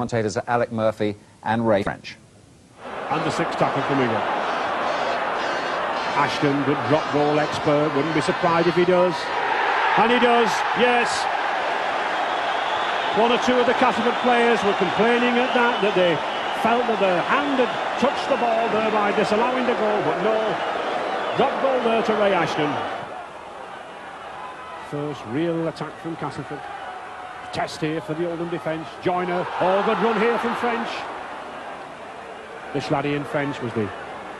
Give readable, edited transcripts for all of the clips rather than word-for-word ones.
commentators are Alec Murphy and Ray French. And the sixth tackle coming up. Ashton, good drop goal expert, wouldn't be surprised if he does. And he does, yes. One or two of the Castleford players were complaining at that they felt that their hand had touched the ball, thereby disallowing the goal, but no. Drop goal there to Ray Ashton. First real attack from Castleford. Test here for the Oldham defence. Joyner, good run here from French. This laddie in French was the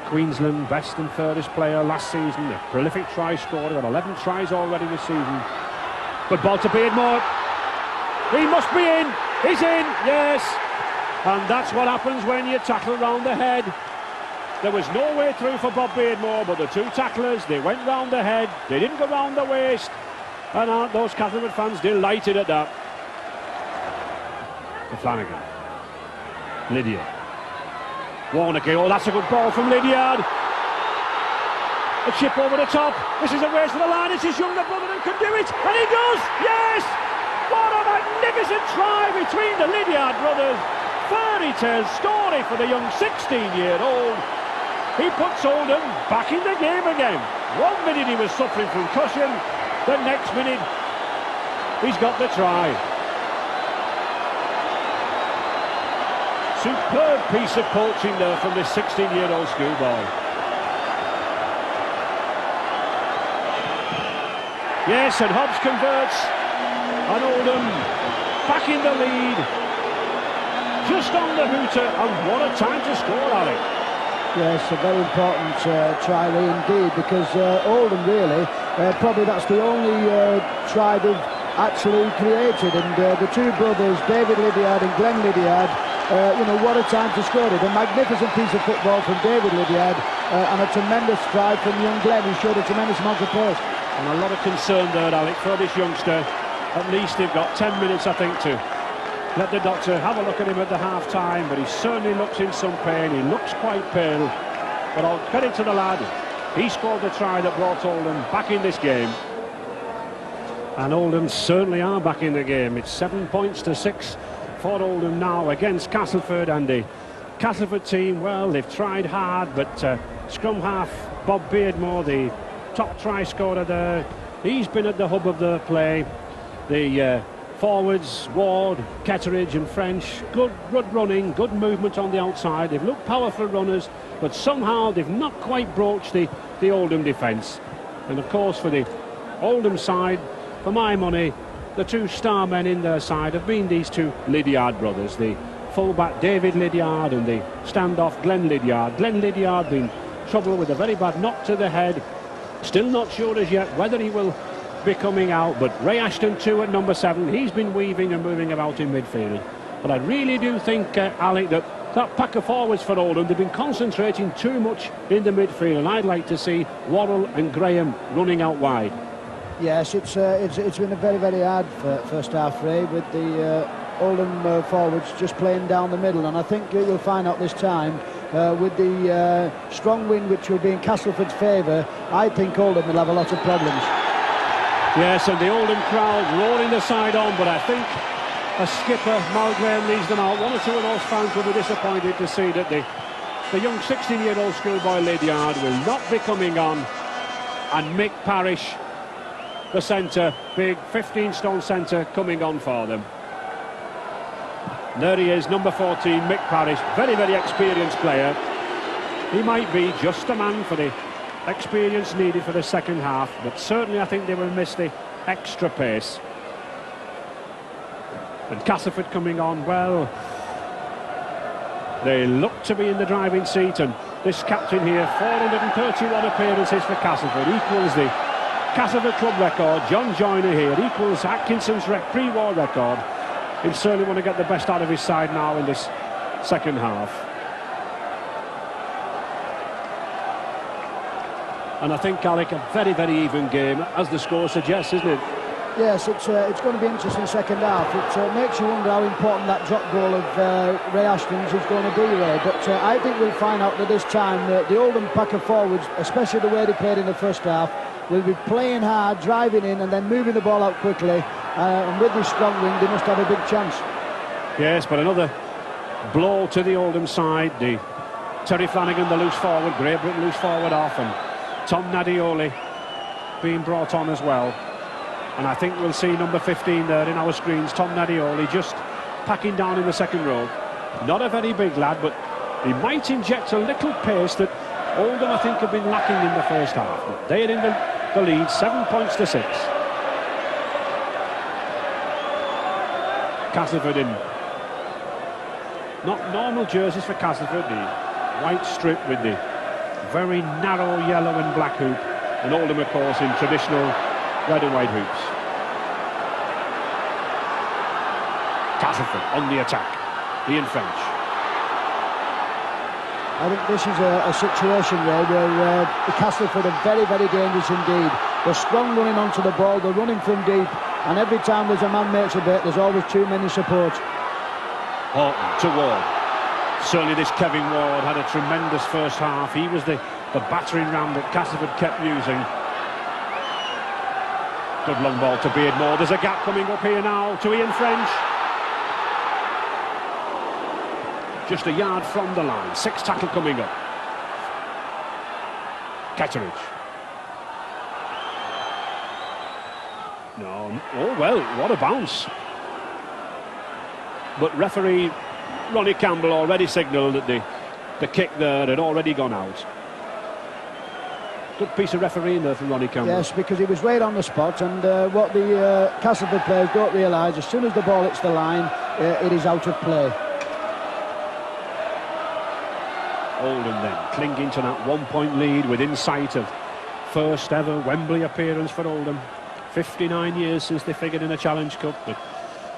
Queensland best and fairest player last season, a prolific try scorer, got 11 tries already this season. Good ball to Beardmore. He must be in. He's in, yes. And that's what happens when you tackle round the head. There was no way through for Bob Beardmore, but the two tacklers, they went round the head, they didn't go round the waist. And aren't those Castleford fans delighted at that? To Flanagan. Lydiard. Warnocky, that's a good ball from Lydiard. A chip over the top. This is a race for the line. It's his younger brother who can do it. And he does! Yes! What a magnificent try between the Lydiard brothers. Fairy tale story for the young 16-year-old. He puts Oldham back in the game again. 1 minute he was suffering from concussion. The next minute, he's got the try. Superb piece of poaching there from this 16-year-old schoolboy. Yes, and Hobbs converts. And Oldham back in the lead. Just on the hooter, and what a time to score, Alec. Yes, a very important try indeed, because Oldham really, probably that's the only try they've actually created, and the two brothers, David Lydiard and Glenn Lydiard, what a time to score it. A magnificent piece of football from David Lydiard, and a tremendous stride from young Glenn, who showed a tremendous amount of pace. And a lot of concern there, Alec, for this youngster. At least they've got 10 minutes, I think, to let the doctor have a look at him at the half-time, but he certainly looks in some pain. He looks quite pale. But I'll credit to the lad. He scored the try that brought Oldham back in this game. And Oldham certainly are back in the game. It's 7 points to 6 for Oldham now against Castleford. And the Castleford team, well, they've tried hard, but scrum half Bob Beardmore, the top try scorer there, he's been at the hub of the play. The forwards, Ward, Ketteridge and French, good running, good movement on the outside. They've looked powerful runners, but somehow they've not quite broached the Oldham defence. And of course, for the Oldham side, for my money, the two star men in their side have been these two Lydiard brothers, the fullback David Lydiard and the standoff Glenn Lydiard. Glenn Lydiard been trouble with a very bad knock to the head. Still not sure as yet whether he will be coming out, but Ray Ashton too at number 7, he's been weaving and moving about in midfield. But I really do think, Alec, that pack of forwards for Oldham, they've been concentrating too much in the midfield, and I'd like to see Worrell and Graham running out wide. Yes, it's been a very, very hard first half, Ray, with the Oldham forwards just playing down the middle, and I think you'll find out this time with the strong wind which will be in Castleford's favour, I think Oldham will have a lot of problems. Yes, and the Oldham crowd roaring the side on, but I think as skipper Malgraham leads them out, one or two of those fans will be disappointed to see that the young 16-year-old schoolboy Lydiard will not be coming on, and Mick Parrish, the centre, big 15-stone centre, coming on for them. There he is, number 14, Mick Parrish, very, very experienced player. He might be just the man for the experience needed for the second half, but certainly I think they will miss the extra pace. And Castleford coming on, well, they look to be in the driving seat, and this captain here, 431 appearances for Castleford, equals the Castleford club record. John Joyner here equals Atkinson's pre-war record. He'll certainly want to get the best out of his side now in this second half. And I think, Alec, a very, very even game, as the score suggests, isn't it? Yes, it's going to be interesting second half. It makes you wonder how important that drop goal of Ray Ashton's is going to be, Ray. But I think we'll find out that this time the Oldham pack of forwards, especially the way they played in the first half, will be playing hard, driving in and then moving the ball out quickly. And with this strong wind, they must have a big chance. Yes, but another blow to the Oldham side. Terry Flanagan, the loose forward, Great Britain loose forward off, and Tom Nadioli being brought on as well. And I think we'll see number 15 there in our screens, Tom Nadioli, just packing down in the second row. Not a very big lad, but he might inject a little pace that Oldham, I think, have been lacking in the first half. But they're in the lead, 7 points to 6. Castleford in. Not normal jerseys for Castleford, the white strip with the very narrow yellow and black hoop, and Oldham, of course, in traditional red and white hoops. Castleford on the attack. Ian French. I think this is a situation where Castleford are very, very dangerous indeed. They're strong running onto the ball, they're running from deep, and every time there's a man makes a bit, there's always too many support. Horton to Ward. Certainly this Kevin Ward had a tremendous first half. He was the battering ram that Castleford kept using. Good long ball to Beardmore. There's a gap coming up here now to Ian French. Just a yard from the line. 6 tackle coming up. Ketteridge. No. Oh, well, what a bounce. But referee Ronnie Campbell already signalled that the kick there had already gone out. Good piece of refereeing there from Ronnie Campbell. Yes, because he was right on the spot, and what the Castleford players don't realise, as soon as the ball hits the line, it is out of play. Oldham then clinging to that 1-point lead within sight of first ever Wembley appearance for Oldham. 59 years since they figured in a Challenge Cup, but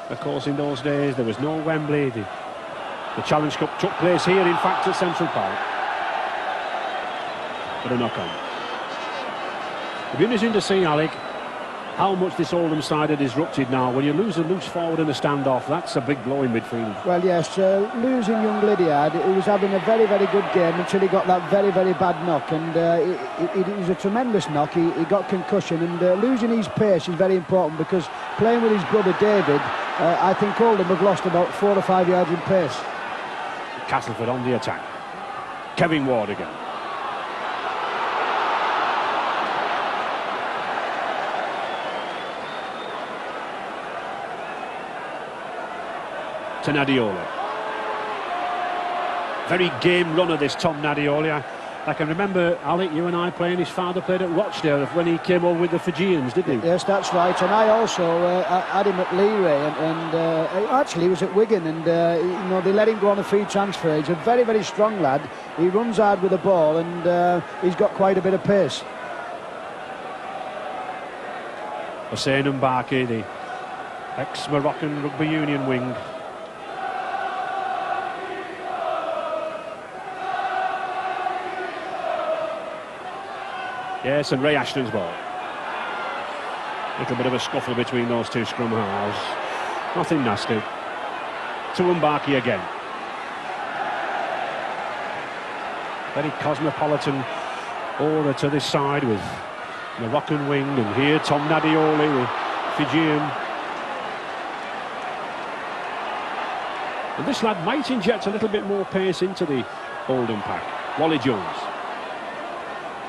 of course in those days there was no Wembley. The Challenge Cup took place here, in fact, at Central Park. But a knock-on. It'll be interesting to see, Alec, how much this Oldham side had disrupted now. When you lose a loose forward in a standoff, that's a big blow in midfield. Well, yes, losing young Lydiard, he was having a very, very good game until he got that very, very bad knock, and it was a tremendous knock. He got concussion, and losing his pace is very important, because playing with his brother David, I think Oldham have lost about 4 or 5 yards in pace. Castleford on the attack. Kevin Ward again. To Nadioli. Very game runner, this Tom Nadioli. I can remember, Alec, you and I playing. His father played at Rochdale when he came over with the Fijians, didn't he? Yes, that's right. And I also had him at Leeway, and actually he was at Wigan, and you know, they let him go on a free transfer. He's a very, very strong lad. He runs hard with the ball, and he's got quite a bit of pace. Hussein Mbaki, the ex-Moroccan rugby union wing. Yes, and Ray Ashton's ball. Little bit of a scuffle between those two scrum halves. Nothing nasty. To Mbaki again. Very cosmopolitan aura to this side with Moroccan wing, and here Tom Nadioli, the Fijian. And this lad might inject a little bit more pace into the Oldham pack. Wally Jones.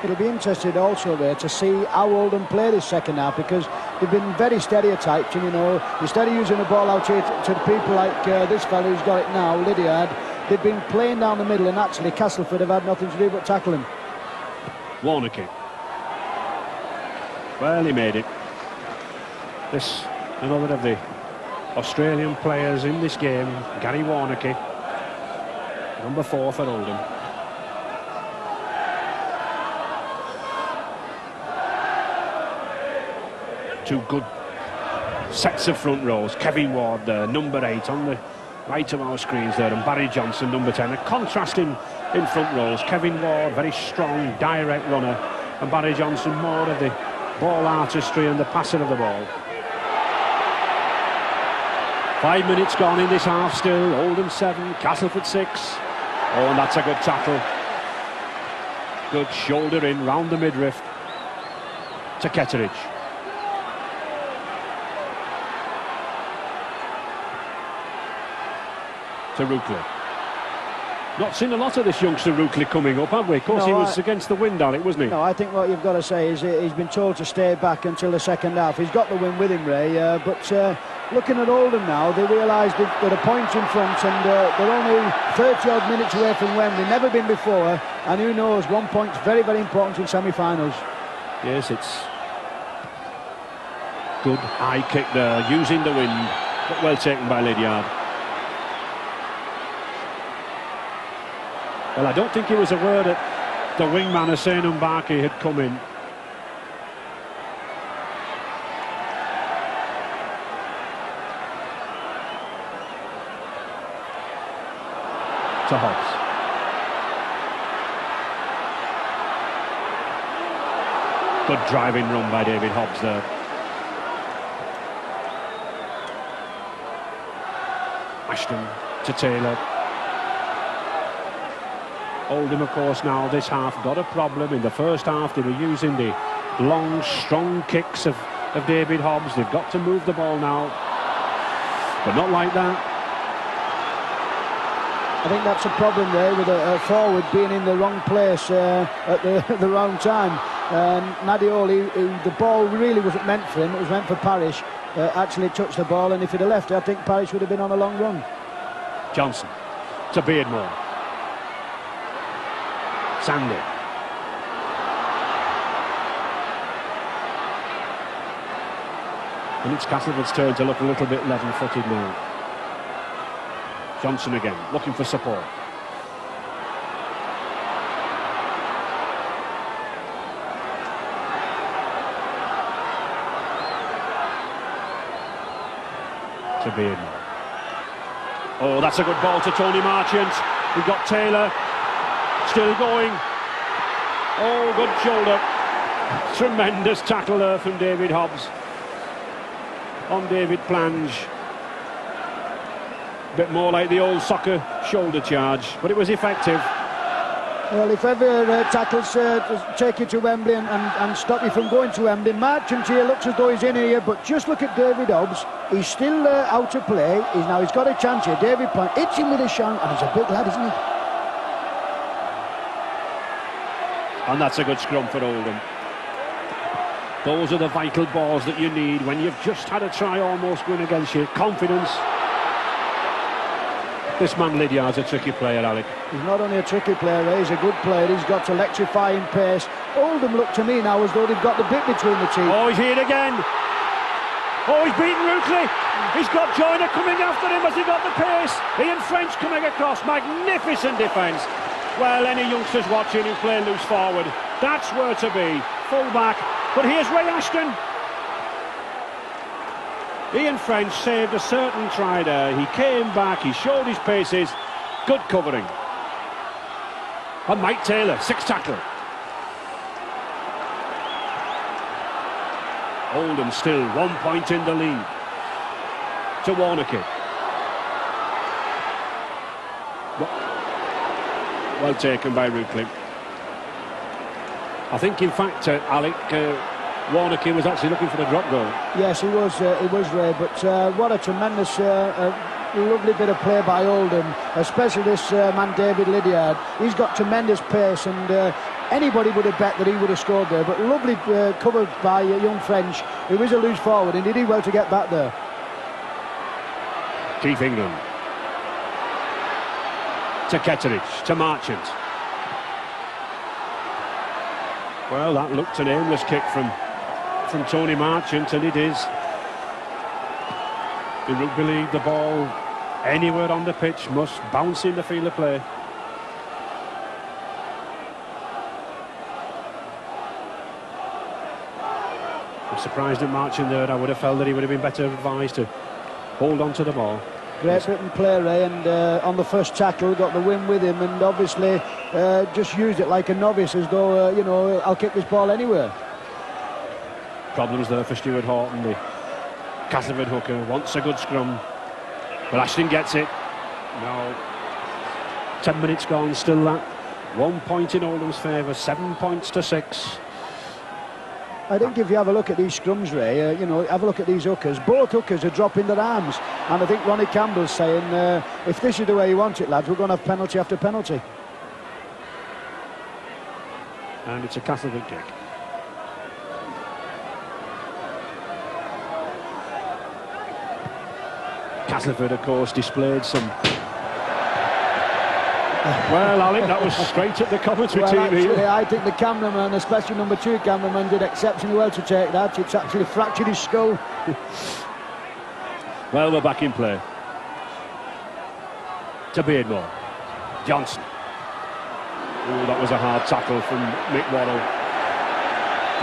It'll be interesting also there to see how Oldham play this second half, because they've been very stereotyped, and you know, instead of using the ball out here to the people like this fellow who's got it now, Lydiard, they've been playing down the middle, and actually Castleford have had nothing to do but tackle him. Warnocky. Well, he made it. This, another of the Australian players in this game, Gary Warnocky, number 4 for Oldham. Two good sets of front rows. Kevin Ward there, number 8 on the right of our screens there, and Barry Johnson, number 10. A contrast in front rows. Kevin Ward, very strong, direct runner, and Barry Johnson, more of the ball artistry and the passer of the ball. 5 minutes gone in this half still. Oldham 7, Castleford 6. Oh, and that's a good tackle. Good shoulder in, round the midriff to Ketteridge. To Rookley. Not seen a lot of this youngster Rutley coming up, have we? Of course, he was against the wind, Alec, wasn't he? No, I think what you've got to say is he's been told to stay back until the second half. He's got the win with him, Ray, but looking at Oldham now, they realise they're a point in front, and they're only 30-odd minutes away from Wembley, never been before, and who knows, 1 point's very, very important in semi-finals. Yes, it's good high kick there, using the wind, but well taken by Lydiard. Well, I don't think he was aware that the wingman Hussein Mbaki had come in. To Hobbs. Good driving run by David Hobbs there. Ashton to Taylor. Oldham, of course, now this half got a problem. In the first half they were using the long, strong kicks of David Hobbs. They've got to move the ball now, but not like that. I think that's a problem there with a forward being in the wrong place at the wrong time. Nadioli, the ball really wasn't meant for him, it was meant for Parrish. Actually touched the ball, and if he'd have left it, I think Parrish would have been on a long run. Johnson to Beardmore. Sandy. And it's Castleford's turn to look a little bit level-footed now. Johnson again, looking for support. To Beardmore. Oh, that's a good ball to Tony Marchant. We've got Taylor. Still going. Oh, good shoulder. Tremendous tackle there from David Hobbs on David Plange. Bit more like the old soccer shoulder charge, but it was effective. Well, if ever tackles take you to Wembley and stop you from going to Wembley, Marchant here looks as though he's in here, but just look at David Hobbs. He's still out of play. He's got a chance here. David Plange hits him with a shank, and he's a big lad, isn't he? And that's a good scrum for Oldham. Those are the vital balls that you need when you've just had a try almost going against you. Confidence. This man Lydiard's a tricky player, Alec. He's not only a tricky player, he's a good player. He's got electrifying pace. Oldham look to me now as though they've got the bit between the teeth. Oh, he's here again. Oh, he's beaten Rutley. He's got Joyner coming after him as he got the pace. Ian French coming across. Magnificent defence. Well, any youngsters watching who play loose forward, that's where to be. Full back. But here's Ray Ashton. Ian French saved a certain try there. He came back, he showed his paces. Good covering. And Mike Taylor, 6 tackle. Oldham still 1 point in the lead. To Warnocky. Well taken by Rutley. I think, in fact, Alec, Warnocky was actually looking for the drop goal. Yes, he was, Ray. But what a tremendous, lovely bit of play by Oldham, especially this man David Lydiard. He's got tremendous pace, and anybody would have bet that he would have scored there. But lovely covered by young French, who is a loose forward, and he did well to get back there. Keith England. To Ketteridge, to Marchant. Well, that looked an aimless kick from Tony Marchant, and it is. In rugby league, the ball anywhere on the pitch must bounce in the field of play. I'm surprised at Marchant there. I would have felt that he would have been better advised to hold on to the ball. Great written play, Ray, and on the first tackle got the win with him, and obviously just used it like a novice, as though you know, I'll kick this ball anywhere. Problems there for Stuart Horton, the Castleford hooker. Wants a good scrum, but Ashton gets it. No. 10 minutes gone, still that 1 point in Oldham's favour, 7 points to 6. I think if you have a look at these scrums, Ray, you know, have a look at these hookers. Both hookers are dropping their arms. And I think Ronnie Campbell's saying, if this is the way you want it, lads, we're going to have penalty after penalty. And it's a Castleford kick. Castleford, of course, displayed some... Well, Alec, that was straight at the commentary well, TV. Actually, I think the cameraman, especially number 2 cameraman, did exceptionally well to take that. It's actually fractured his skull. Well, we're back in play. To Beardmore. Johnson. Oh, that was a hard tackle from Mick Worrell.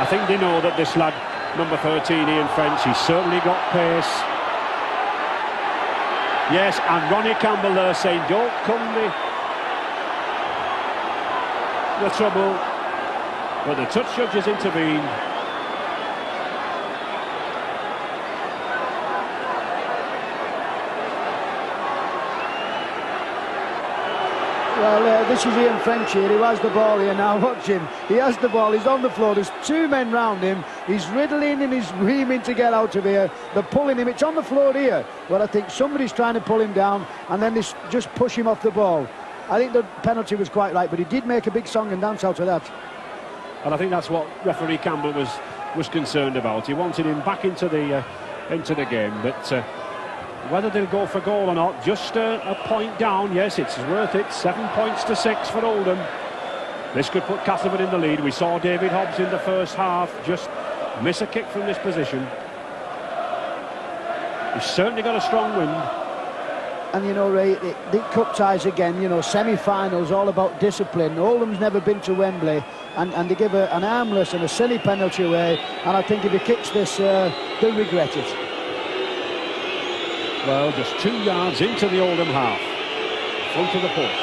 I think they know that this lad, number 13, Ian French, he's certainly got pace. Yes, and Ronnie Campbell there saying, don't come the trouble, but the touch judges intervened. Well, this is Ian French here, who has the ball here now. Watch him, he has the ball, he's on the floor, there's 2 men round him, he's riddling and he's reaming to get out of here. They're pulling him, it's on the floor here. Well, I think somebody's trying to pull him down and then they just push him off the ball. I think the penalty was quite right, but he did make a big song and dance out of that. And I think that's what referee Campbell was concerned about. He wanted him back into the game, but whether they'll go for goal or not, just a point down. Yes, it's worth it. 7 points to 6 for Oldham. This could put Castleford in the lead. We saw David Hobbs in the first half just miss a kick from this position. He's certainly got a strong wind. And, you know, Ray, the cup ties again, you know, semi-finals, all about discipline. Oldham's never been to Wembley, and they give an armless and a silly penalty away, and I think if he kicks this, they'll regret it. Well, just 2 yards into the Oldham half, front of the post.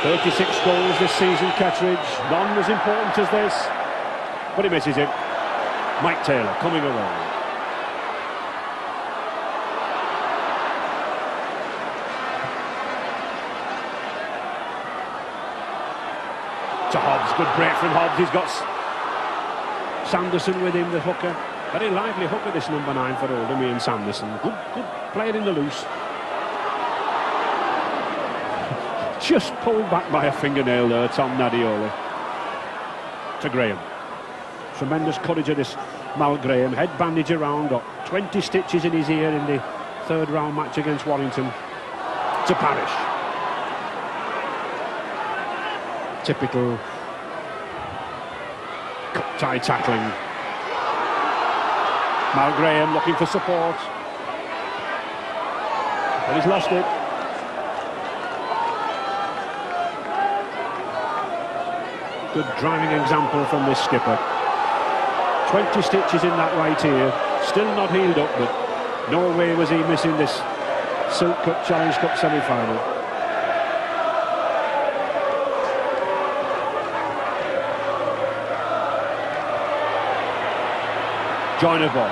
36 goals this season, Kettridge, none as important as this, but he misses it. Mike Taylor coming around. To Hobbs, good break from Hobbs. He's got Sanderson with him, the hooker. Very lively hooker, this number 9 for Oldham, Ian Sanderson. Good player in the loose. Just pulled back by a fingernail there, Tom Nadioli. To Graham. Tremendous courage of this Mal Graham. Head bandage around, got 20 stitches in his ear in the 3rd round match against Warrington. To Parrish. Typical tie tackling. Mal Graham looking for support, but he's lost it. Good driving example from this skipper. 20 stitches in that right ear, still not healed up, but no way was he missing this Silk Cup Challenge Cup semi-final. Joyner ball.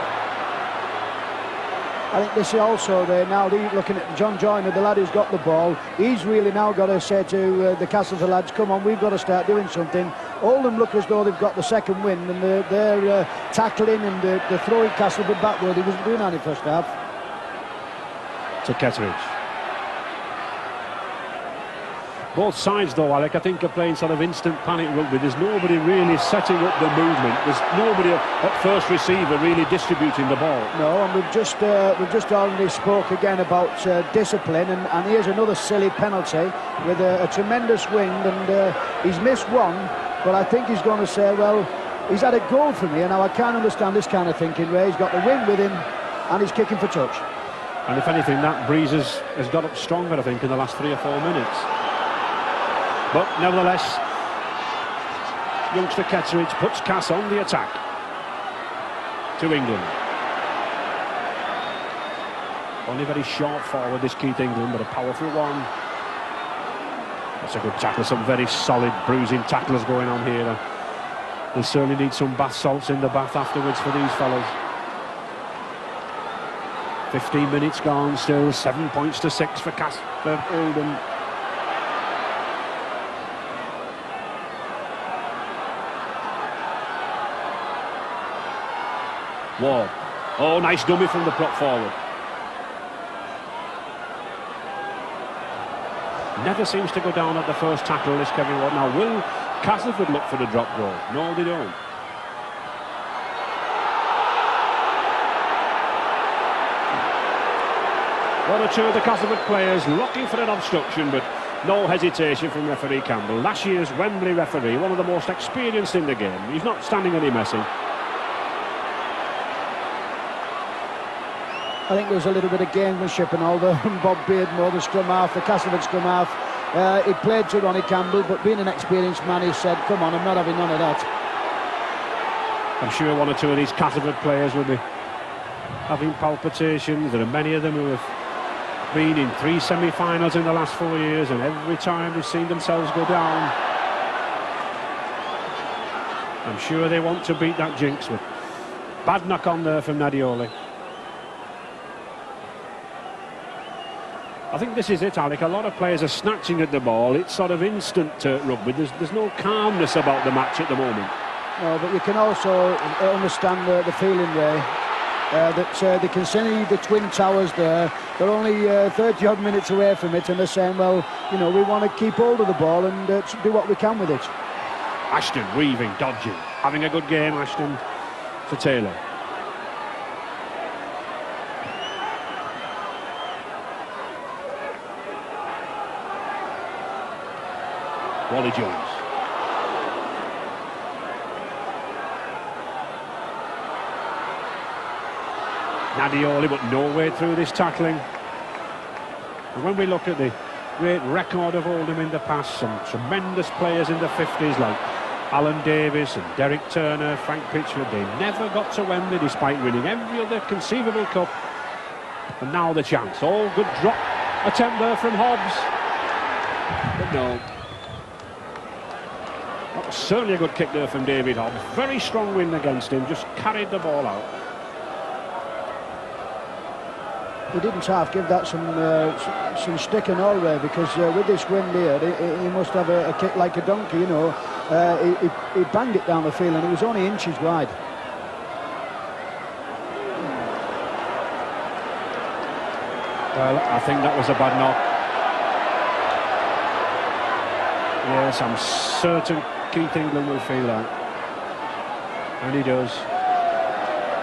I think this is also there now, looking at John Joyner, the lad who's got the ball. He's really now got to say to the Castleford lads, come on, we've got to start doing something. Oldham look as though they've got the second wind, and they're tackling and they're throwing Castleford backward. He wasn't doing that in the first half. To Kettridge. Both sides, though, Alec, I think are playing sort of instant panic rugby. There's nobody really setting up the movement. There's nobody at first receiver really distributing the ball. No, and we've just already spoke again about discipline, and here's another silly penalty with a tremendous wind, and he's missed one, but I think he's going to say, well, he's had a goal for me, and now I can't understand this kind of thinking, Ray. He's got the wind with him, and he's kicking for touch. And if anything, that breeze has got up stronger, I think, in the last 3 or 4 minutes. But nevertheless, youngster Kettridge puts Cass on the attack. To England. Only very short forward, this Keith England, but a powerful one. That's a good tackle, some very solid bruising tacklers going on here. They'll certainly need some bath salts in the bath afterwards for these fellas. 15 minutes gone, still 7 points to 6 for Oldham. Ward. Oh, nice dummy from the prop forward. Never seems to go down at the first tackle, this Kevin Ward. Now, will Castleford look for the drop goal? No, they don't. One or two of the Castleford players looking for an obstruction, but no hesitation from referee Campbell. Last year's Wembley referee, one of the most experienced in the game. He's not standing any messing. I think there was a little bit of gamesmanship and all. Bob Beardmore, the scrum half, the Castleford scrum half, he played to Ronnie Campbell, but being an experienced man, he said, come on, I'm not having none of that. I'm sure one or two of these Castleford players will be having palpitations. There are many of them who have been in 3 semi-finals in the last 4 years, and every time they've seen themselves go down. I'm sure they want to beat that jinx. With bad knock on there from Nadioli. I think this is it, Alec. A lot of players are snatching at the ball. It's sort of instant rugby. There's no calmness about the match at the moment. No, but you can also understand the feeling there. That they can see the Twin Towers there. They're only 30-odd minutes away from it, and they're saying, well, you know, we want to keep hold of the ball and do what we can with it. Ashton weaving, dodging, having a good game, Ashton, to Taylor. Wally Jones. Nadioli, but no way through this tackling. And when we look at the great record of Oldham in the past, some tremendous players in the 50s like Alan Davis and Derek Turner, Frank Pitchford, they never got to Wembley despite winning every other conceivable cup. And now the chance. Oh, good drop attempt there from Hobbs. But no. That was certainly a good kick there from David Hobbs. Very strong win against him, just carried the ball out. He didn't half give that some stick and all there, because with this wind here, he must have a kick like a donkey, you know. He banged it down the field and it was only inches wide. Well, I think that was a bad knock. Yes, I'm certain Keith England will feel that. And he does.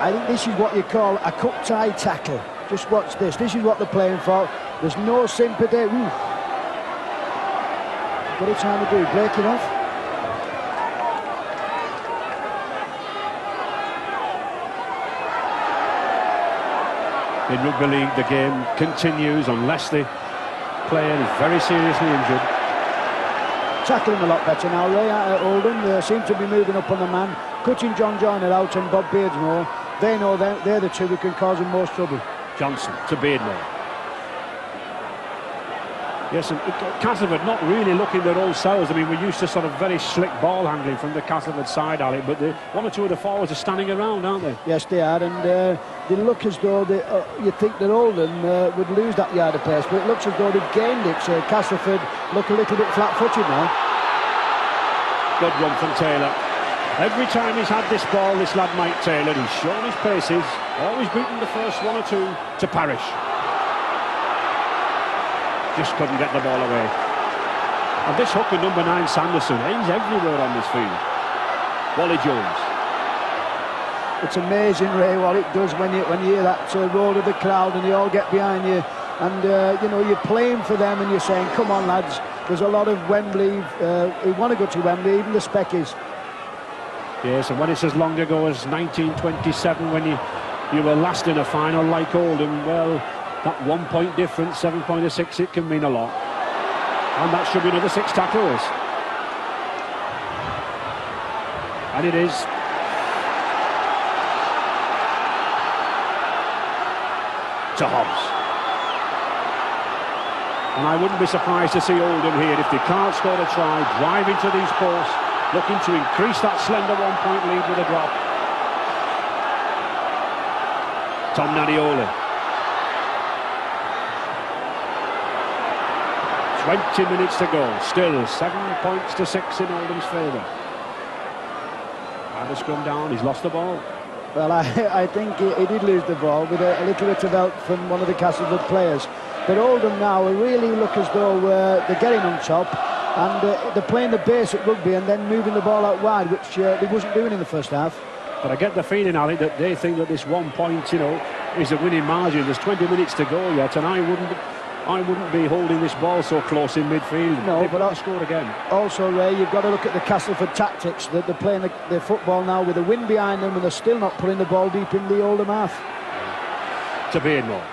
I think this is what you call a cup-tie tackle. Just watch this. This is what they're playing for. There's no sympathy. Ooh. What are you trying to do? Break it off? In rugby league, the game continues unless the player is very seriously injured. Tackling a lot better now, Ray, at Oldham. They seem to be moving up on the man, cutting John Joyner out and Bob Beardmore. They know they're the two who can cause him most trouble. Johnson to Beardmore. Yes, and Castleford not really looking their old selves. I mean, we're used to sort of very slick ball handling from the Castleford side, Alec, but one or two of the forwards are standing around, aren't they? Yes, they are, and they look as though you'd think that Oldham would lose that yard of pace, but it looks as though they've gained it. So Castleford look a little bit flat-footed now. Good run from Taylor. Every time he's had this ball, this lad Mike Taylor, he's shown his paces, always beaten the first one or two to Parish. Just couldn't get the ball away. And this hooker, number 9, Sanderson, he's everywhere on this field. Wally Jones. It's amazing, Ray, what it does when you hear that roar of the crowd and they all get behind you. And, you know, you're playing for them and you're saying, come on, lads. There's a lot of Wembley who want to go to Wembley, even the Speckies. Yes, and when it's as long ago as 1927, when you were last in a final like Oldham, well, that 1 point difference, 7 point or 6, it can mean a lot. And that should be another 6 tackles. And it is. To Hobbs. And I wouldn't be surprised to see Oldham here, if they can't score a try, drive into these posts, looking to increase that slender 1 point lead with a drop. Tom Nadioli. 20 minutes to go. Still 7 points to 6 in Oldham's favour. And the scrum down. He's lost the ball. Well, I think he did lose the ball with a little bit of help from one of the Castleford players. But Oldham now really look as though they're getting on top, and they're playing the basic rugby and then moving the ball out wide, which they wasn't doing in the first half. But I get the feeling, Ali, that they think that this 1 point, is a winning margin. There's 20 minutes to go yet, and I wouldn't be holding this ball so close in midfield. No, They've but got to score again. Also, Ray, you've got to look at the Castleford tactics, that they're playing the football now with the wind behind them, and they're still not putting the ball deep in the Oldham half. To Beardmore.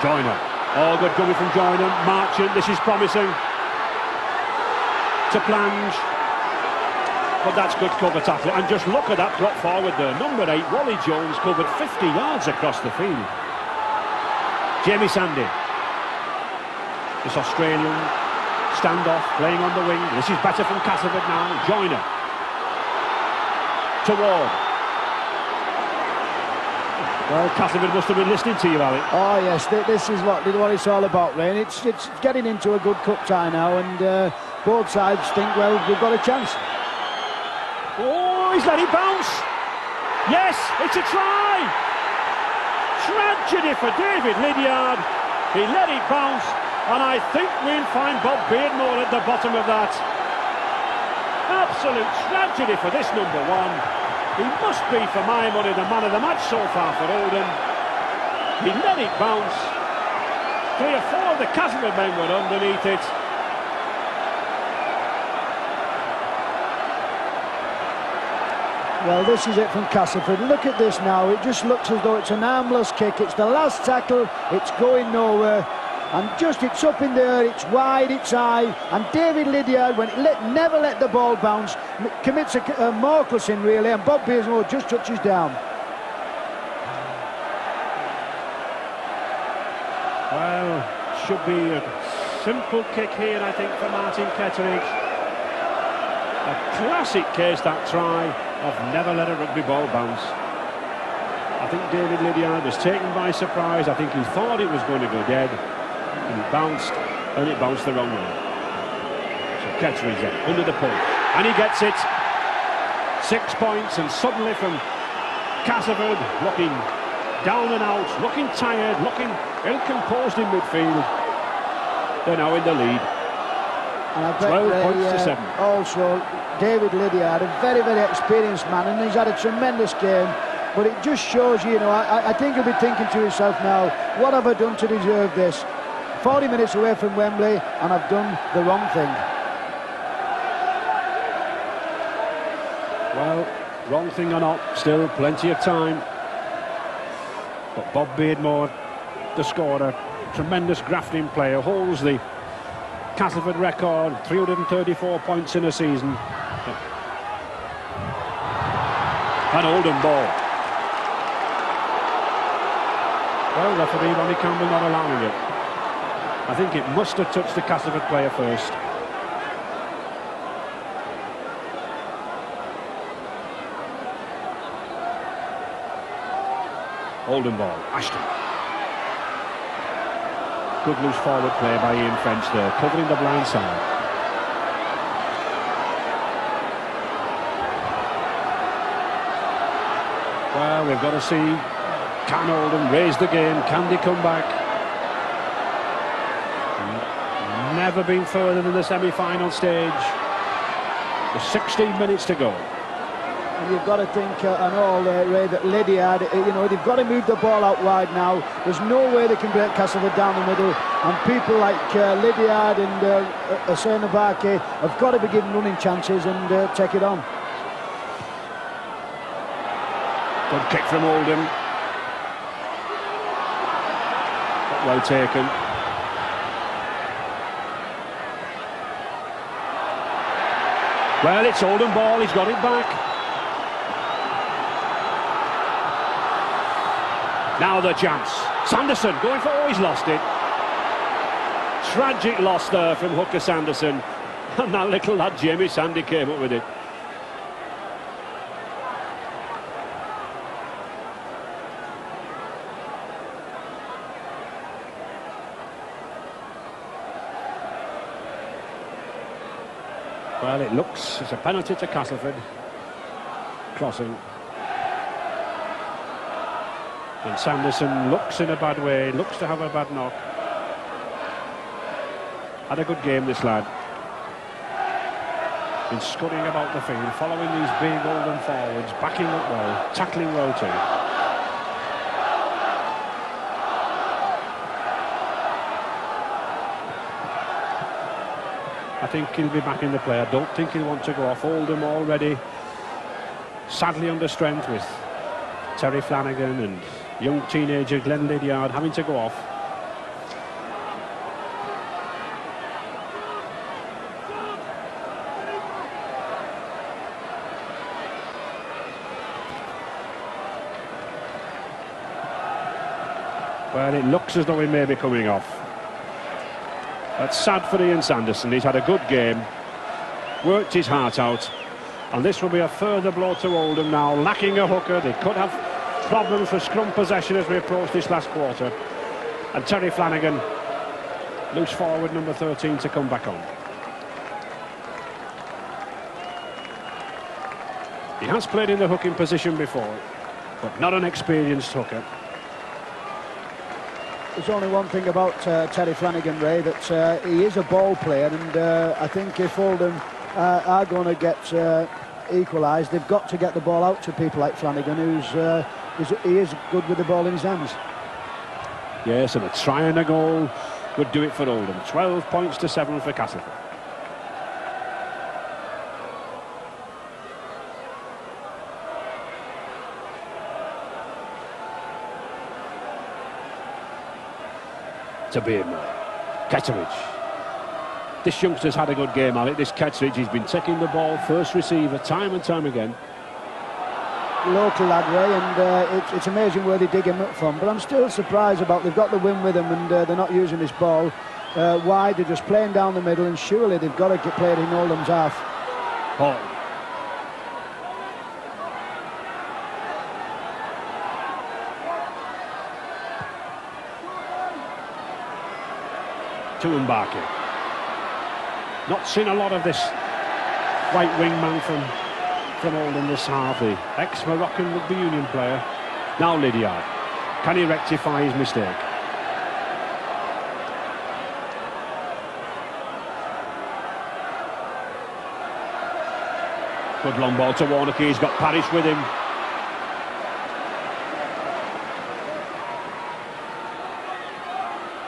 Joyner. Oh, good coming from Joyner. Marchant, this is promising. To Plange. But that's good cover tackling. And just look at that drop forward there. Number 8, Wally Jones, covered 50 yards across the field. Jamie Sandy. This Australian standoff, playing on the wing. This is better from Castleford now. Joyner. To Ward. Well, Castleford must have been listening to you, Ali. Oh yes, this is what it's all about, Ray. It's getting into a good cup tie now, and both sides think, well, we've got a chance. Oh, he's let it bounce. Yes, it's a try. Tragedy for David Lydiard. He let it bounce, and I think we'll find Bob Beardmore at the bottom of that. Absolute tragedy for this number 1. He must be, for my money, the man of the match so far for Oldham. He let it bounce. 3 or 4 of the Castleford men were underneath it. Well, this is it from Castleford. Look at this now. It just looks as though it's an armless kick. It's the last tackle. It's going nowhere. And just, it's up in the air, it's wide, it's high. And David Lydiard, never let the ball bounce, commits a Morkelson really, and Bob Beardmore just touches down. Well, should be a simple kick here, I think, for Martin Ketteridge. A classic case, that try of never let a rugby ball bounce. I think David Lydiard was taken by surprise. I think he thought it was going to go dead. He bounced, and it bounced the wrong way. So Ketteridge under the pull, and he gets it. 6 points, and suddenly from Castleford, looking down and out, looking tired, looking ill-composed in midfield. They're now in the lead. And I bet 12 points to 7. Also, David Lydiard, a very, very experienced man, and he's had a tremendous game. But it just shows you, I think he'll be thinking to himself now, what have I done to deserve this? 40 minutes away from Wembley, and I've done the wrong thing. Well, wrong thing or not, still plenty of time. But Bob Beardmore, the scorer, tremendous grafting player, holds the Castleford record, 334 points in a season. An Oldham ball. Well, referee Ronnie Campbell not allowing it. I think it must have touched the Castleford player first. Oldham ball, Ashton. Good loose forward play by Ian French there, covering the blind side. Well, we've got to see, can Oldham raise the game? Can they come back? Never been further than the semi-final stage. There's 16 minutes to go. And you've got to think, Ray, that Lydiard, they've got to move the ball out wide now. There's no way they can break Castleford down the middle. And people like Lydiard and Hussein Abake have got to be given running chances and take it on. Good kick from Oldham. But well taken. Well, it's Oldham ball, he's got it back. Now the chance. Sanderson going for, he's lost it. Tragic loss there from hooker Sanderson. And that little lad, Jamie Sandy, came up with it. Well, it looks it's a penalty to Castleford. Crossing. And Sanderson looks in a bad way, looks to have a bad knock. Had a good game, this lad. Been scudding about the field, following these big Oldham forwards, backing up well, tackling well too. I think he'll be back in the play. I don't think he'll want to go off. Oldham already sadly under strength with Terry Flanagan and young teenager Glenn Lydiard having to go off. Well, it looks as though he may be coming off. That's sad for Ian Sanderson. He's had a good game, worked his heart out, and this will be a further blow to Oldham now, lacking a hooker. They could have problems for scrum possession as we approach this last quarter. And Terry Flanagan, loose forward number 13, to come back on. He has played in the hooking position before, but not an experienced hooker. There's only one thing about Terry Flanagan, Ray, that he is a ball player, and I think if Oldham are going to get equalised, they've got to get the ball out to people like Flanagan, he is good with the ball in his hands. Yes, and a try and a goal would do it for Oldham. 12 points to 7 for Castleford. To Beardmore. Ketteridge. This youngster's had a good game, Alec. This Ketteridge, he's been taking the ball, first receiver, time and time again. Local lad, Ray, and it's amazing where they dig him up from. But I'm still surprised about they've got the win with them, and they're not using this ball wide. They're just playing down the middle, and surely they've got to get played in Oldham's half. Horton. To Mbaki. Not seen a lot of this right wing man from Oldham this half. The ex-Moroccan rugby union player. Now Lydiard. Can he rectify his mistake? Good long ball to Warnock. He's got Parrish with him.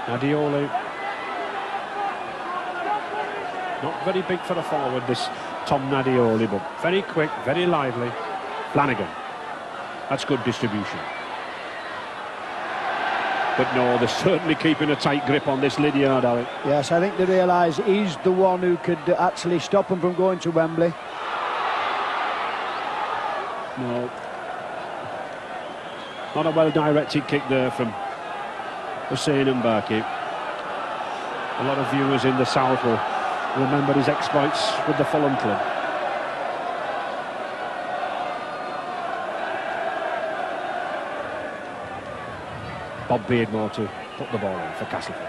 Nadioli. Not very big for a forward, this Tom Nadioli, but very quick, very lively. Flanagan. That's good distribution. But no, they're certainly keeping a tight grip on this Lydiard, Alec. Yes, I think they realise he's the one who could actually stop them from going to Wembley. No. Not a well-directed kick there from Hussein Mbaki. A lot of viewers in the south will remember his exploits with the Fulham club. Bob Beardmore to put the ball in for Castleford.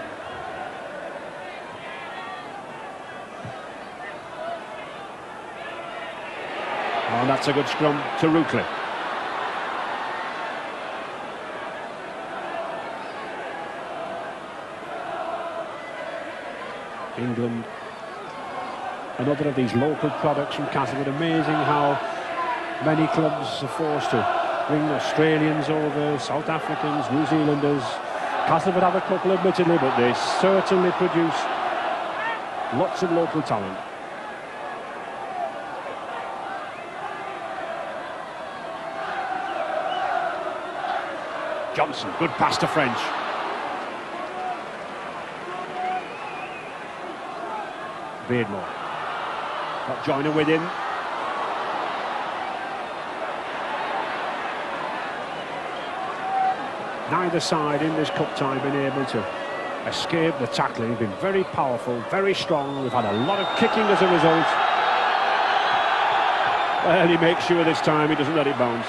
Oh, that's a good scrum to Ruckley. England, another of these local products from Castleford. Amazing how many clubs are forced to bring Australians over, South Africans, New Zealanders. Castleford have a couple admittedly, but they certainly produce lots of local talent. Johnson, good pass to French. Beardmore. Got Joyner with him. Neither side in this cup tie been able to escape the tackling. Been very powerful, very strong. We've had a lot of kicking as a result. Well, he makes sure this time he doesn't let it bounce.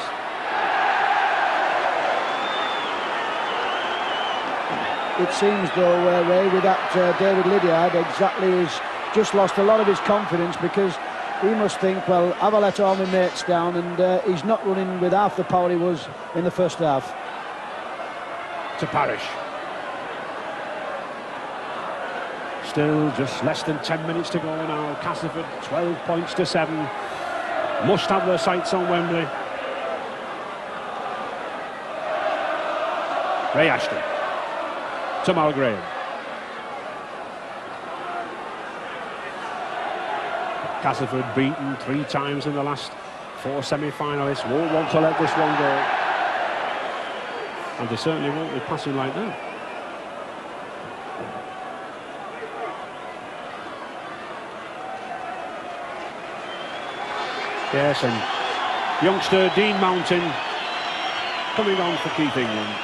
It seems though, Ray, with that David Lydiard, exactly, he's just lost a lot of his confidence, because he must think, well, have I let all my mates down? And he's not running with half the power he was in the first half. To Parrish. Still just less than 10 minutes to go now. Castleford 12 points to 7. Must have their sights on Wembley. Ray Ashton to Mal Graham. Castleford beaten 3 times in the last 4 semi-finalists. Won't want to let this one go. And they certainly won't be passing like that. Yes, and youngster Dean Mountain coming on for Keith England.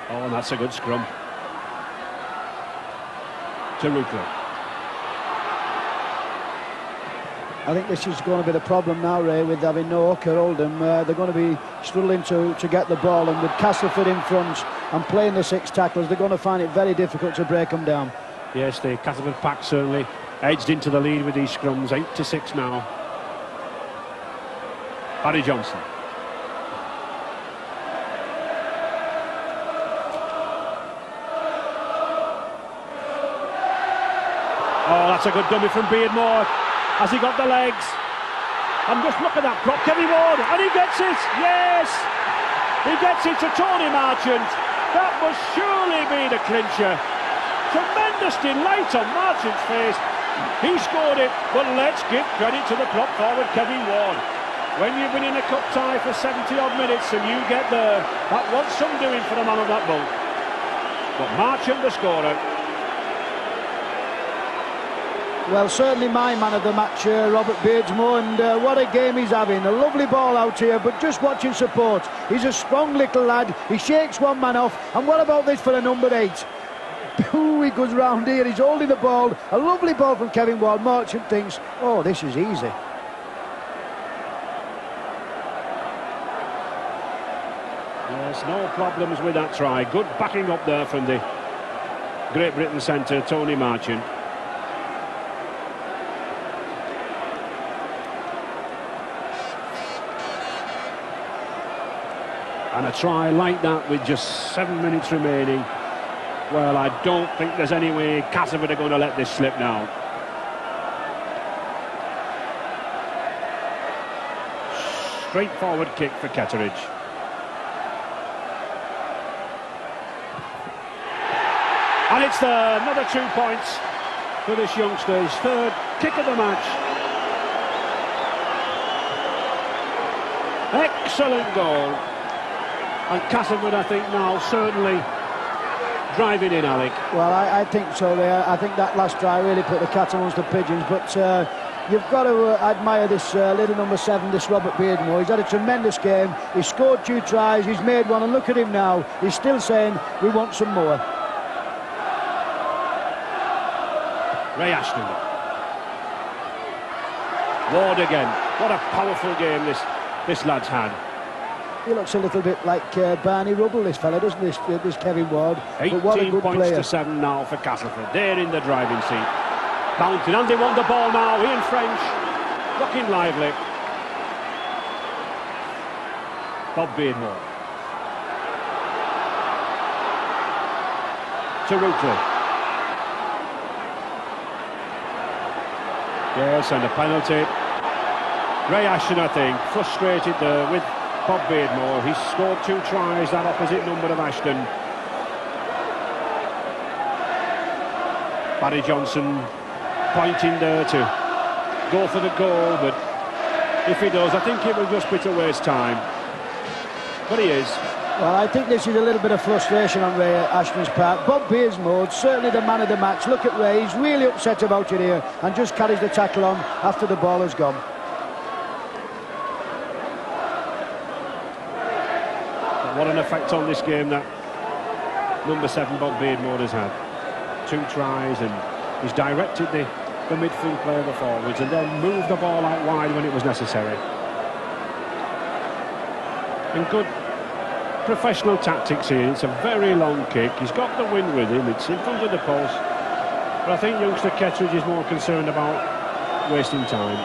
Oh, and that's a good scrum. To Ruckley. I think this is going to be the problem now, Ray, with having no Oak or Oldham. They're going to be struggling to get the ball, and with Castleford in front and playing the 6 tacklers, they're going to find it very difficult to break them down. Yes, the Castleford pack certainly edged into the lead with these scrums. 8-6 now. Barry Johnson. Oh, that's a good dummy from Beardmore. Has he got the legs? And just look at that prop, Kevin Ward, and he gets it, yes! He gets it to Tony Marchant. That must surely be the clincher. Tremendous delight on Marchant's face. He scored it, but let's give credit to the prop forward, Kevin Ward. When you've been in a cup tie for 70-odd minutes and you get there, that wants some doing for the man on that ball. But Marchant, the scorer. Well, certainly my man of the match, Robert Beardsmore, and what a game he's having. A lovely ball out here, but just watching support. He's a strong little lad. He shakes one man off. And what about this for a number 8? Ooh, he goes round here. He's holding the ball. A lovely ball from Kevin Ward. Marchant thinks, oh, this is easy. Yes, no problems with that try. Good backing up there from the Great Britain centre, Tony Marchant. And a try like that with just 7 minutes remaining. Well, I don't think there's any way Castleford are going to let this slip now. Straightforward kick for Ketteridge. And it's another 2 points for this youngster. His 3rd kick of the match. Excellent goal. And Castleford, I think, now certainly driving in, Alec. Well, I think so there. I think that last try really put the cat amongst the pigeons. But you've got to admire this little number 7, this Robert Beardmore. He's had a tremendous game. He's scored 2 tries. He's made one. And look at him now. He's still saying, we want some more. Ray Ashton. Ward again. What a powerful game this lad's had. He looks a little bit like Barney Rubble, this fella, doesn't this Kevin Ward? 18 what a good points player. to 7 now for Castleford. They're in the driving seat. Bouncing, and they want the ball now. Ian French, looking lively. Bob Beardmore. To Ruckley. Yes, and a penalty. Ray Ashton, I think, frustrated there with Bob Beardmore. He's scored 2 tries, that opposite number of Ashton. Barry Johnson pointing there to go for the goal, but if he does, I think it will just be to waste time. But he is. Well, I think this is a little bit of frustration on Ray Ashton's part. Bob Beardmore, certainly the man of the match. Look at Ray, he's really upset about it here and just carries the tackle on after the ball has gone. What an effect on this game that number 7 Bob Beardmore has had. 2 tries, and he's directed the midfield play of the forwards and then moved the ball out wide when it was necessary. And good professional tactics here. It's a very long kick. He's got the wind with him. It's in front of the post. But I think youngster Kettridge is more concerned about wasting time.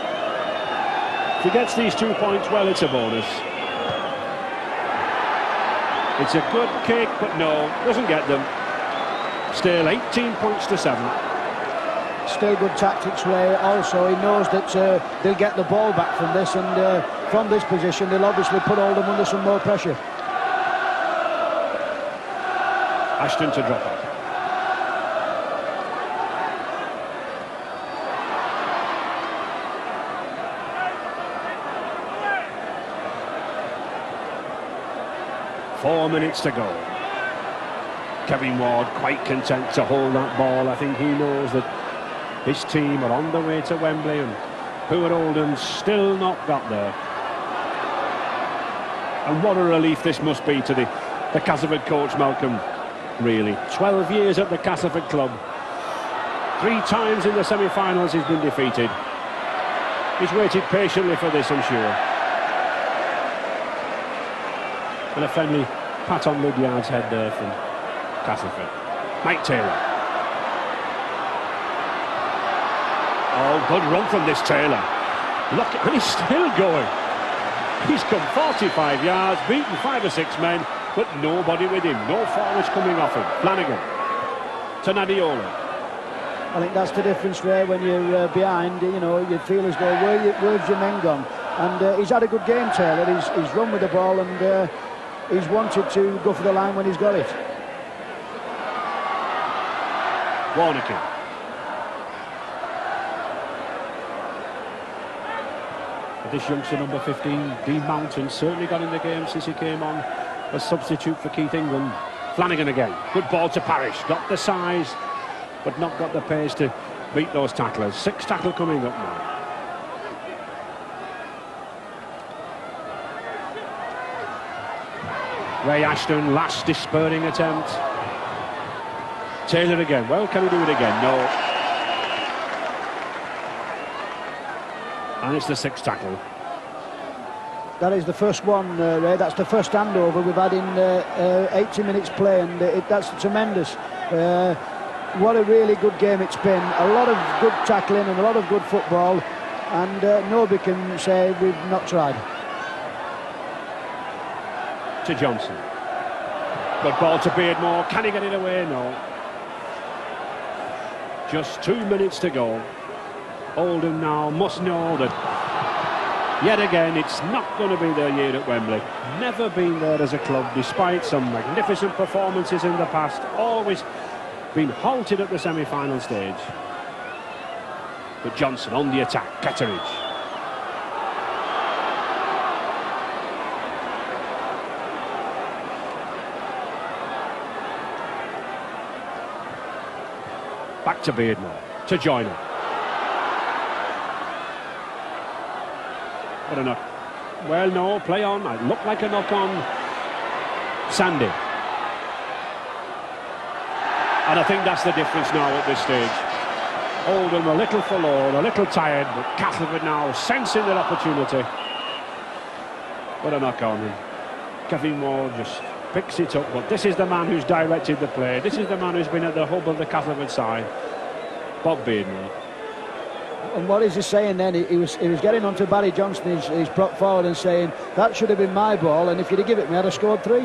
If he gets these 2 points, well, it's a bonus. It's a good kick, but no, doesn't get them. Still 18 points to 7. Still good tactics, Ray. Also, he knows that they'll get the ball back from this, and from this position, they'll obviously put Oldham under some more pressure. Ashton to drop it. Four minutes to go. Kevin Ward quite content to hold that ball. I think he knows that his team are on the way to Wembley, and who at Oldham still not got there. And what a relief this must be to the Castleford coach, Malcolm, really. 12 years at the Castleford club. 3 times in the semi-finals he's been defeated. He's waited patiently for this, I'm sure. And a friendly pat on Lydiard's head there from Castleford. Mike Taylor. Oh, good run from this Taylor. Look, and he's still going. He's come 45 yards, beaten 5 or 6 men, but nobody with him. No forwards coming off him. Flanagan to Nadiola. I think that's the difference, Ray, when you're behind. You know, you feel as though, where's your men gone? And he's had a good game, Taylor. He's run with the ball, and he's wanted to go for the line when he's got it. Warnocky. This youngster, number 15, Dean Mountain, certainly got in the game since he came on as substitute for Keith England. Flanagan again. Good ball to Parrish. Got the size, but not got the pace to beat those tacklers. 6 tackle coming up now. Ray Ashton, last despairing attempt. Taylor again. Well, can he do it again? No. And it's the 6th tackle. That is the first one, Ray. That's the first handover we've had in 80 minutes play, and that's tremendous. What a really good game it's been. A lot of good tackling and a lot of good football, and nobody can say we've not tried. To Johnson. Good ball to Beardmore. Can he get it away? No. Just 2 minutes to go. Oldham now must know that yet again it's not going to be their year at Wembley. Never been there as a club, despite some magnificent performances in the past. Always been halted at the semi-final stage. But Johnson on the attack. Kettridge. Back to Beardmore. To Joyner. What a knock. Well, no, play on. It looked like a knock on Sandy. And I think that's the difference now at this stage. Oldham a little forlorn, a little tired, but Castleford now sensing their opportunity. What a knock on. Kevin Ward just picks it up, but this is the man who's directed the play. This is the man who's been at the hub of the Castleford side. Bob Beardmore. And what is he saying then? He was getting onto Barry Johnson, his prop forward, and saying, that should have been my ball, and if you'd have given it me, I'd have scored 3.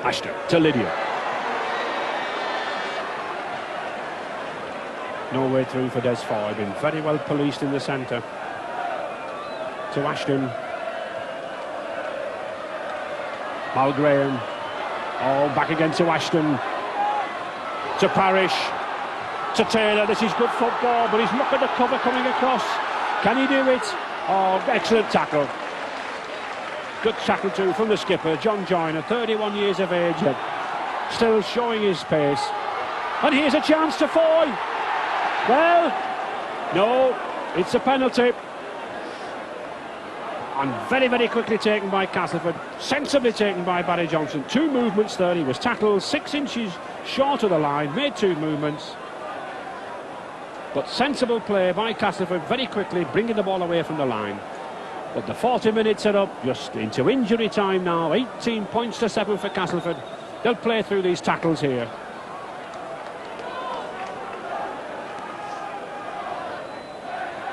Ashton to Lydia. No way through for Des Foy. Been very well policed in the centre. To Ashton. Mal Graham. Oh, back again to Ashton. To Parrish. To Taylor. This is good football, but he's look at the cover coming across. Can he do it? Oh, excellent tackle. Good tackle too from the skipper, John Joyner, 31 years of age, yet still showing his pace. And here's a chance to Foy. Well, no, it's a penalty. And very, very quickly taken by Castleford. Sensibly taken by Barry Johnson. 2 movements there. He was tackled 6 inches short of the line. Made 2 movements. But sensible play by Castleford very quickly, bringing the ball away from the line. But the 40 minutes are up, just into injury time now. 18 points to 7 for Castleford. They'll play through these tackles here.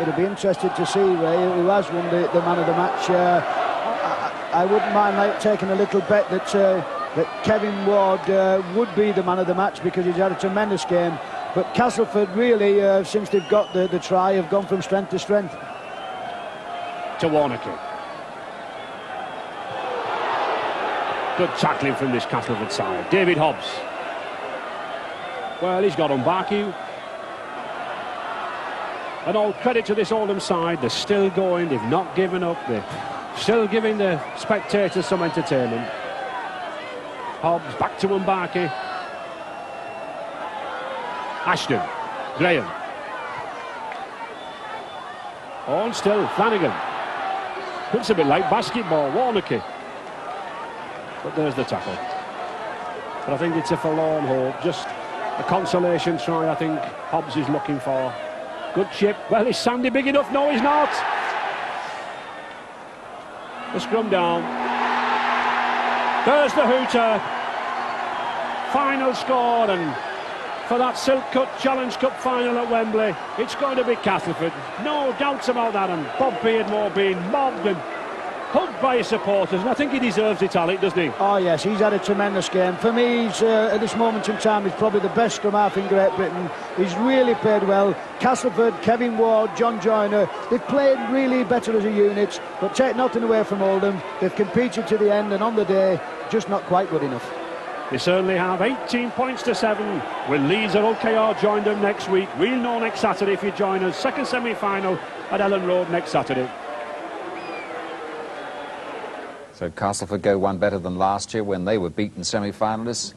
It'll be interesting to see, Ray, who has won the man of the match. I wouldn't mind taking a little bet that Kevin Ward would be the man of the match, because he's had a tremendous game. But Castleford really, since they've got the try, have gone from strength to strength. To Warnocky. Good tackling from this Castleford side. David Hobbs. Well, he's got Mbaki. And all credit to this Oldham side. They're still going. They've not given up. They're still giving the spectators some entertainment. Hobbs back to Mbaki. Ashton. Graham. On still. Flanagan. Looks a bit like basketball. Warnocky. But there's the tackle. But I think it's a forlorn hope. Just a consolation try, I think Hobbs is looking for. Good chip. Well, is Sandy big enough? No, he's not. The scrum down. There's the hooter. Final score, and for that Silk Cut Challenge Cup final at Wembley, it's going to be Castleford. No doubts about that. And Bob Beardmore being mobbed and hugged by his supporters, and I think he deserves it, Alec, doesn't he? Oh yes, he's had a tremendous game. For me, he's, at this moment in time, he's probably the best scrum half in Great Britain. He's really played well. Castleford, Kevin Ward, John Joyner, they've played really better as a unit, but take nothing away from Oldham. They've competed to the end, and on the day, just not quite good enough. They certainly have. 18 points to 7. When Leeds or OKR join them next week, we'll know next Saturday if you join us. Second semi-final at Ellen Road next Saturday. So Castleford go one better than last year when they were beaten semi-finalists.